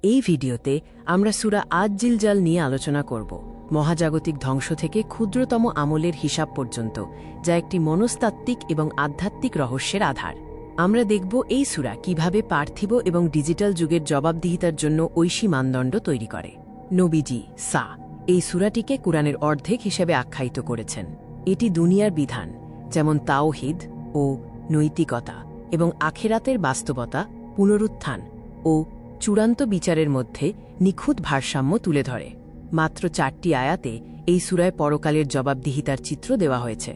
এই ভিডিওতে আমরা সূরা আজ-জিলজাল নিয়ে আলোচনা করব, মহাজাগতিক ধ্বংস থেকে ক্ষুদ্রতম আমলের হিসাব পর্যন্ত, যা একটি মনস্তাত্ত্বিক এবং আধ্যাত্মিক রহস্যের আধার। আমরা দেখব এই সূরা কিভাবে পার্থিব এবং ডিজিটাল যুগের জবাবদিহিতার জন্য ঐশী মানদণ্ড তৈরি করে। নবীজি সা এই সূরাটিকে কুরআনের অর্ধেক হিসেবে আখ্যায়িত করেছেন। এটি দুনিয়ার বিধান, যেমন তাওহীদ ও নৈতিকতা এবং আখিরাতের বাস্তবতা, পুনরুত্থান ও চূড়ান্ত বিচারের মধ্যে নিখুঁত ভারসাম্য তুলে ধরে। মাত্র 4টি আয়াতে এই সূরায় পরকালের জবাবদিহিতার চিত্র দেওয়া হয়েছে।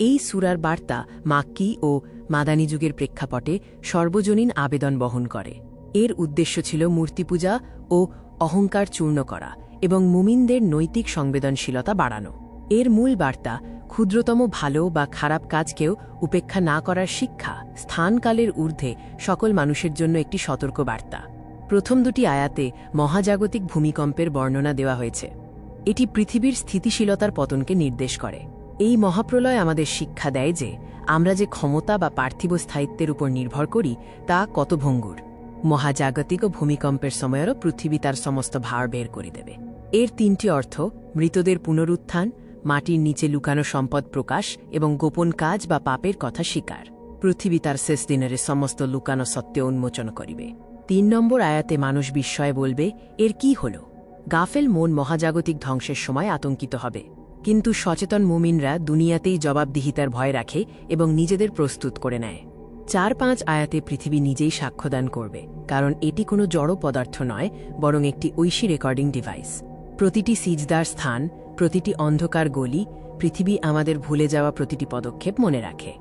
এই সূরার বার্তা মাক্কি ও মাদানী যুগের প্রেক্ষাপটে সর্বজনীন আবেদন বহন করে। এর উদ্দেশ্য ছিল মূর্তিপূজা ও অহংকার চূর্ণ করা এবং মুমিনদের নৈতিক সংবেদনশীলতা বাড়ানো। এর মূল বার্তা ক্ষুদ্রতম ভালো বা খারাপ কাজকেও উপেক্ষা না করার শিক্ষা, স্থানকালের ঊর্ধ্বে সকল মানুষের জন্য একটি সতর্ক বার্তা। প্রথম দুটি আয়াতে মহাজাগতিক ভূমিকম্পের বর্ণনা দেওয়া হয়েছে। এটি পৃথিবীর স্থিতিশীলতার পতনকে নির্দেশ করে। এই মহাপ্রলয় আমাদের শিক্ষা দেয় যে আমরা যে ক্ষমতা বা পার্থিব স্থায়িত্বের উপর নির্ভর করি তা কত ভঙ্গুর। মহাজাগতিক ও ভূমিকম্পের সময়েরও পৃথিবী তার সমস্ত ভার বের করে দেবে। এর 3টি অর্থ: মৃতদের পুনরুত্থান, মাটির নিচে লুকানো সম্পদ প্রকাশ এবং গোপন কাজ বা পাপের কথা স্বীকার। পৃথিবী তার শেষ দিনের সমস্ত লুকানো সত্য উন্মোচন করিবে। 3 নম্বর আয়াতে মানুষ বিস্ময়ে বলবে, এর কি হল? গাফেল মন মহাজাগতিক ধ্বংসের সময় আতঙ্কিত হবে, কিন্তু সচেতন মুমিনরা দুনিয়াতেই জবাবদিহিতার ভয় রাখে এবং নিজেদের প্রস্তুত করে নেয়। 4-5 আয়াতে পৃথিবী নিজেই সাক্ষ্যদান করবে, কারণ এটি কোনো জড় পদার্থ নয়, বরং একটি ঐশী রেকর্ডিং ডিভাইস। প্রতিটি সিজদার স্থান, প্রতিটি অন্ধকার গলি, পৃথিবী আমাদের ভুলে যাওয়া প্রতিটি পদক্ষেপ মনে রাখে।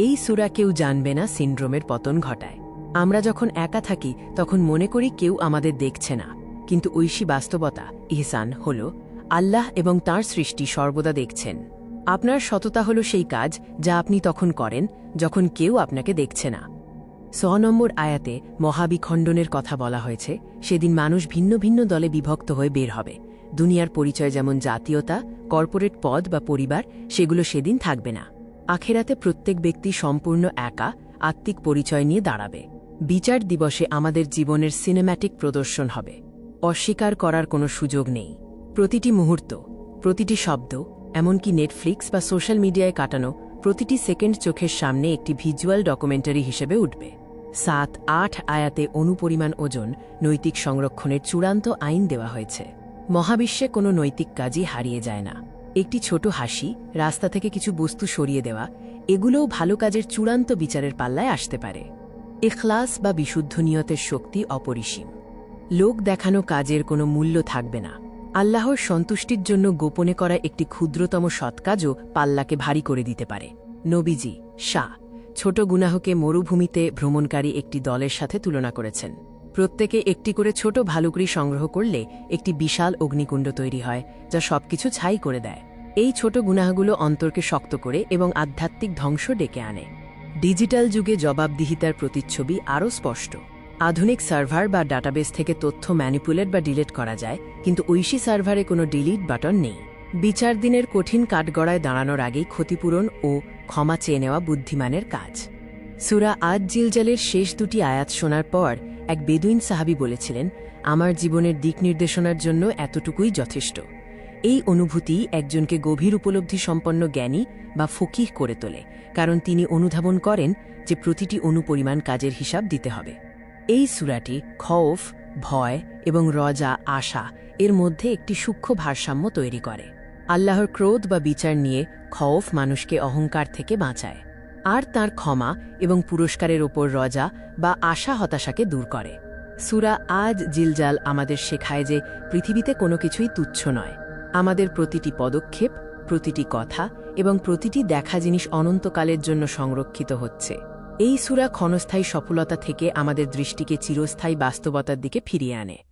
এই সূরা কেউ জানবে না সিন্ড্রোমের পতন ঘটায়। আমরা যখন একা থাকি তখন মনে করি কেউ আমাদের দেখছে না, কিন্তু ঐশী বাস্তবতা, ইহসান, হল আল্লাহ এবং তাঁর সৃষ্টি সর্বদা দেখছেন। আপনার সততা হল সেই কাজ যা আপনি তখন করেন যখন কেউ আপনাকে দেখছে না। 6 নম্বর আয়াতে মহাবিখণ্ডনের কথা বলা হয়েছে। সেদিন মানুষ ভিন্ন ভিন্ন দলে বিভক্ত হয়ে বের হবে। দুনিয়ার পরিচয় যেমন জাতীয়তা, কর্পোরেট পদ বা পরিবার, সেগুলো সেদিন থাকবে না। আখেরাতে প্রত্যেক ব্যক্তি সম্পূর্ণ একা, আত্মিক পরিচয় নিয়ে দাঁড়াবে। বিচার দিবসে আমাদের জীবনের সিনেম্যাটিক প্রদর্শন হবে। অস্বীকার করার কোনো সুযোগ নেই। প্রতিটি মুহূর্ত, প্রতিটি শব্দ, এমনকি নেটফ্লিক্স বা সোশ্যাল মিডিয়ায় কাটানো প্রতিটি সেকেন্ড চোখের সামনে একটি ভিজুয়াল ডকুমেন্টারি হিসেবে উঠবে। 7-8 আয়াতে অনুপরিমাণ ওজন, নৈতিক সংরক্ষণের চূড়ান্ত আইন দেওয়া হয়েছে। মহাবিশ্বে কোনো নৈতিক কাজই হারিয়ে যায় না। একটি ছোট হাসি, রাস্তা থেকে কিছু বস্তু সরিয়ে দেওয়া, এগুলোও ভালো কাজের চূড়ান্ত বিচারের পাল্লায় আসতে পারে। ইখলাস বা বিশুদ্ধ নিয়তের শক্তি অপরিসীম। লোক দেখানো কাজের কোনো মূল্য থাকবে না। আল্লাহর সন্তুষ্টির জন্য গোপনে করা একটি ক্ষুদ্রতম সৎকাজও পাল্লাকে ভারী করে দিতে পারে। নবীজি ছোট গুনাহকে মরুভূমিতে ভ্রমণকারী একটি দলের সাথে তুলনা করেছেন। প্রত্যেকে একটি করে ছোট ভালুকড়ি সংগ্রহ করলে একটি বিশাল অগ্নিকুণ্ড তৈরি হয়, যা সবকিছু ছাই করে দেয়। এই ছোট গুনাহগুলো অন্তরকে শক্ত করে এবং আধ্যাত্মিক ধ্বংস ডেকে আনে। ডিজিটাল যুগে জবাবদিহিতার প্রতিচ্ছবি আরও স্পষ্ট। আধুনিক সার্ভার বা ডাটাবেস থেকে তথ্য ম্যানিপুলেট বা ডিলিট করা যায়, কিন্তু ঐশী সার্ভারে কোনো ডিলিট বাটন নেই। বিচার দিনের কঠিন কাঠগড়ায় দাঁড়ানোর আগেই ক্ষতিপূরণ ও ক্ষমা চেয়ে নেওয়া বুদ্ধিমানের কাজ। সূরা আজ-জিলজালের শেষ 2টি আয়াত শোনার পর এক বেদুইন সাহাবী বলেছিলেন, আমার জীবনের দিক নির্দেশনার জন্য এতটুকুই যথেষ্ট। এই অনুভূতি একজনকে গভীর উপলব্ধি সম্পন্ন জ্ঞানী বা ফকিহ করে তোলে, কারণ তিনি অনুধাবন করেন যে প্রতিটি অনুপরিমাণ কাজের হিসাব দিতে হবে। এই সূরাটি খৌফ, ভয় এবং রজা, আশা, এর মধ্যে একটি সূক্ষ্ম ভারসাম্য তৈরি করে। আল্লাহর ক্রোধ বা বিচার নিয়ে খৌফ মানুষকে অহংকার থেকে বাঁচায়, আর তাঁর ক্ষমা এবং পুরস্কারের ওপর রজা বা আশা হতাশাকে দূর করে। সূরা আজ-জিলজাল আমাদের শেখায় যে পৃথিবীতে কোনো কিছুই তুচ্ছ নয়। আমাদের প্রতিটি পদক্ষেপ, প্রতিটি কথা এবং প্রতিটি দেখা জিনিস অনন্তকালের জন্য সংরক্ষিত হচ্ছে। এই সূরা ক্ষণস্থায়ী সফলতা থেকে আমাদের দৃষ্টিকে চিরস্থায়ী বাস্তবতার দিকে ফিরিয়ে আনে।